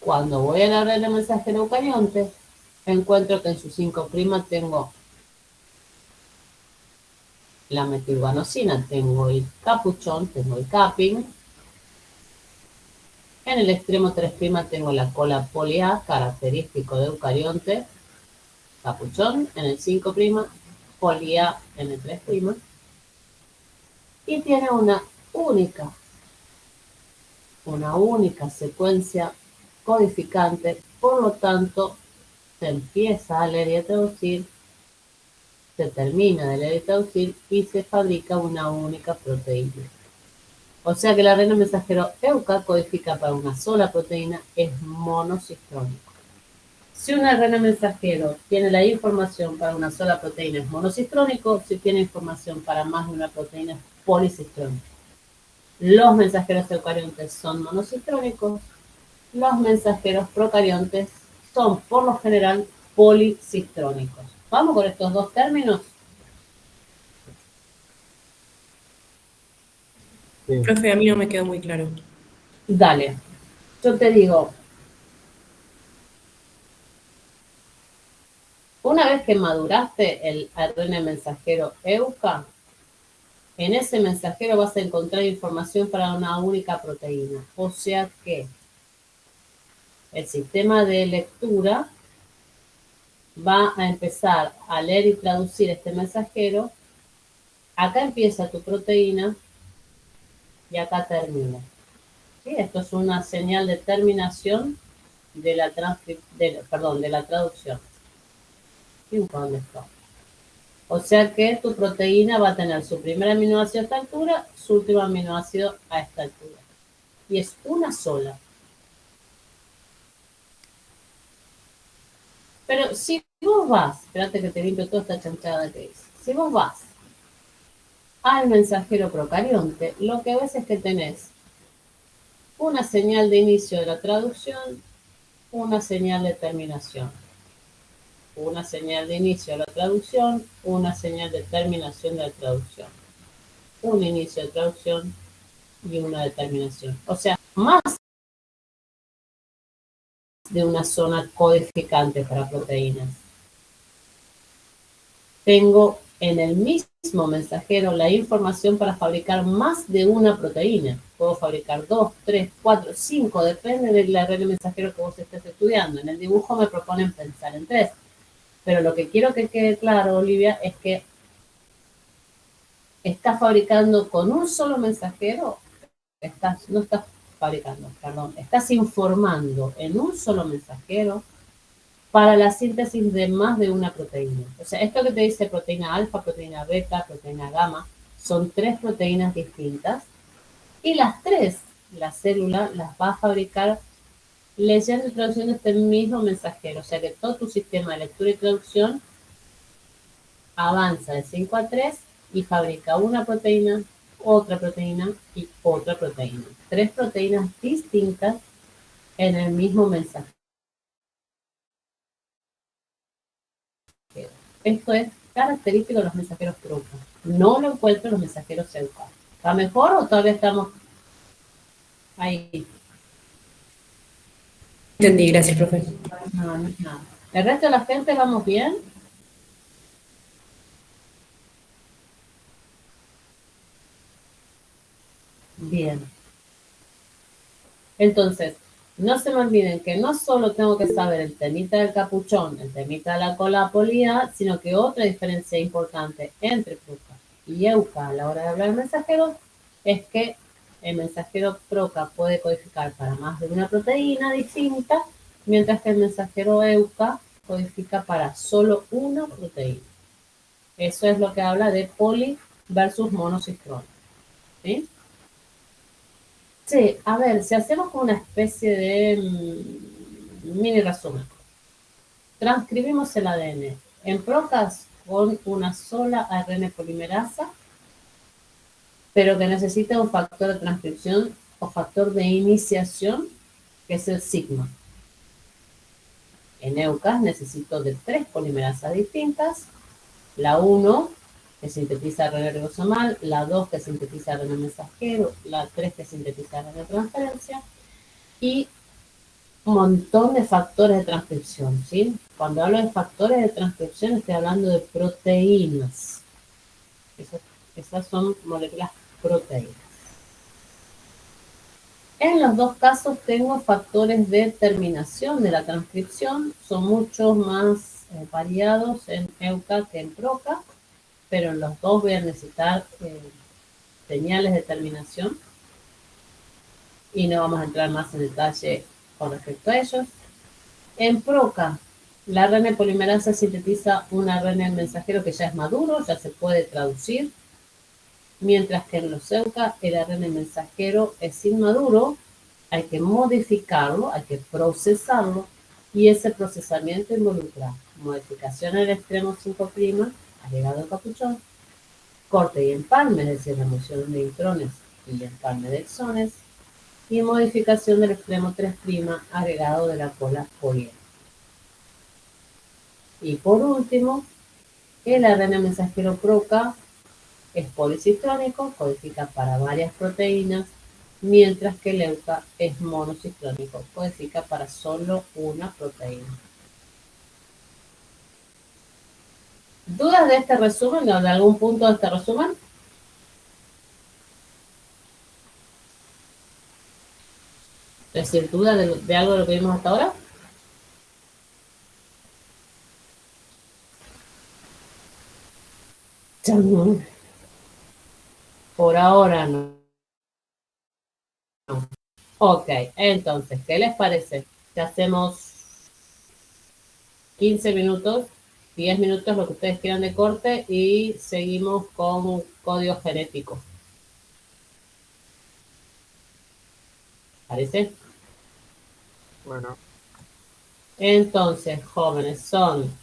Cuando voy al ARN mensajero eucarionte, encuentro que en su 5' tengo la metilguanosina, tengo el capuchón, tengo el capping. En el extremo 3' tengo la cola poli-A, característico de eucarionte, capuchón. En el 5' poli-A en el 3'. Y tiene una única secuencia codificante, por lo tanto, se empieza a leer y a traducir, se termina de leer y traducir y se fabrica una única proteína. O sea que el ARN mensajero EUCA codifica para una sola proteína, es monocistrónico. Si un ARN mensajero tiene la información para una sola proteína, es monocistrónico. Si tiene información para más de una proteína, es policistrónico. Los mensajeros eucariontes son monocistrónicos. Los mensajeros procariontes son, por lo general, policistrónicos. Vamos con estos dos términos. Sí. Profe, a mí no me quedó muy claro. Dale. Yo te digo, una vez que maduraste el ARN mensajero EUCA, en ese mensajero vas a encontrar información para una única proteína. O sea que el sistema de lectura va a empezar a leer y traducir este mensajero. Acá empieza tu proteína y acá termina. ¿Sí? Esto es una señal de terminación de la traducción. ¿Sí? ¿Dónde está? O sea que tu proteína va a tener su primer aminoácido a esta altura, su último aminoácido a esta altura. Y es una sola. Pero si vos vas, espérate que te limpio toda esta chanchada que hice. Si vos vas al mensajero procarionte, lo que ves es que tenés una señal de inicio de la traducción, una señal de terminación. Una señal de inicio de la traducción, una señal de terminación de la traducción. Un inicio de traducción y una determinación. O sea, más de una zona codificante para proteínas. Tengo en el mismo mensajero la información para fabricar más de una proteína. Puedo fabricar 2, 3, 4, 5, depende del ARN mensajero que vos estés estudiando. En el dibujo me proponen pensar en 3. Pero lo que quiero que quede claro, Olivia, es que estás fabricando con un solo mensajero, estás informando en un solo mensajero para la síntesis de más de una proteína. O sea, esto que te dice proteína alfa, proteína beta, proteína gamma, son 3 proteínas distintas y las 3, la célula las va a fabricar leyendo y traduciendo este mismo mensajero. O sea que todo tu sistema de lectura y traducción avanza de 5 a 3 y fabrica una proteína, otra proteína y otra proteína. 3 proteínas distintas en el mismo mensajero. Esto es característico de los mensajeros trucos. No lo encuentro en los mensajeros EUCA. ¿Va mejor o todavía estamos ahí? Entendí, gracias, profe. No, no es nada. ¿El resto de la gente vamos bien? Bien. Entonces, no se me olviden que no solo tengo que saber el temita del capuchón, el temita de la cola poli-A, sino que otra diferencia importante entre y EUCA a la hora de hablar del mensajero es que el mensajero PROCA puede codificar para más de una proteína distinta, mientras que el mensajero EUCA codifica para solo una proteína. Eso es lo que habla de poli versus monosincrónico. ¿Sí? Sí, a ver, si hacemos una especie de mini resumen. Transcribimos el ADN en PROCAS con una sola ARN polimerasa, pero que necesita un factor de transcripción o factor de iniciación, que es el sigma. En EUCAS necesito de 3 polimerasas distintas, la 1 que sintetiza ARN ribosomal, la 2 que sintetiza ARN mensajero, la 3 que sintetiza ARN de transferencia, y un montón de factores de transcripción, ¿sí? Cuando hablo de factores de transcripción estoy hablando de proteínas. Esas son moléculas proteínas. En los dos casos tengo factores de terminación de la transcripción, son mucho más variados en EUCA que en PROCA, pero en los dos voy a necesitar señales de terminación y no vamos a entrar más en detalle con respecto a ellos. En PROCA, la ARN polimerasa sintetiza un ARN mensajero que ya es maduro, ya se puede traducir, mientras que en los EUCA el ARN mensajero es inmaduro, hay que modificarlo, hay que procesarlo, y ese procesamiento involucra modificación al extremo 5', agregado de capuchón, corte y empalme, es decir, remoción de intrones y empalme de exones, y modificación del extremo 3', agregado de la cola poliédrica. Y por último, el ARN mensajero PROCA es policiclónico, codifica para varias proteínas, mientras que el EUCA es monociclónico, codifica para solo una proteína. ¿Dudas de este resumen o de algún punto de este resumen? Es decir, ¿dudas de algo de lo que vimos hasta ahora? Por ahora no. Ok, entonces, ¿qué les parece? Que hacemos 15 minutos, 10 minutos, lo que ustedes quieran de corte, y seguimos con código genético. ¿Parece? Bueno, Entonces, jóvenes, son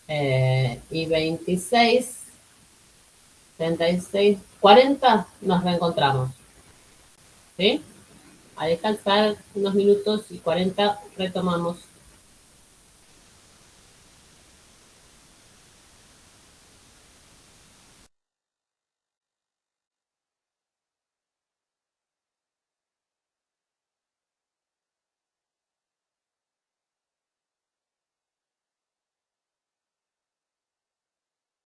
y 26, 36, 40, nos reencontramos. ¿Sí? A descansar unos minutos y 40 retomamos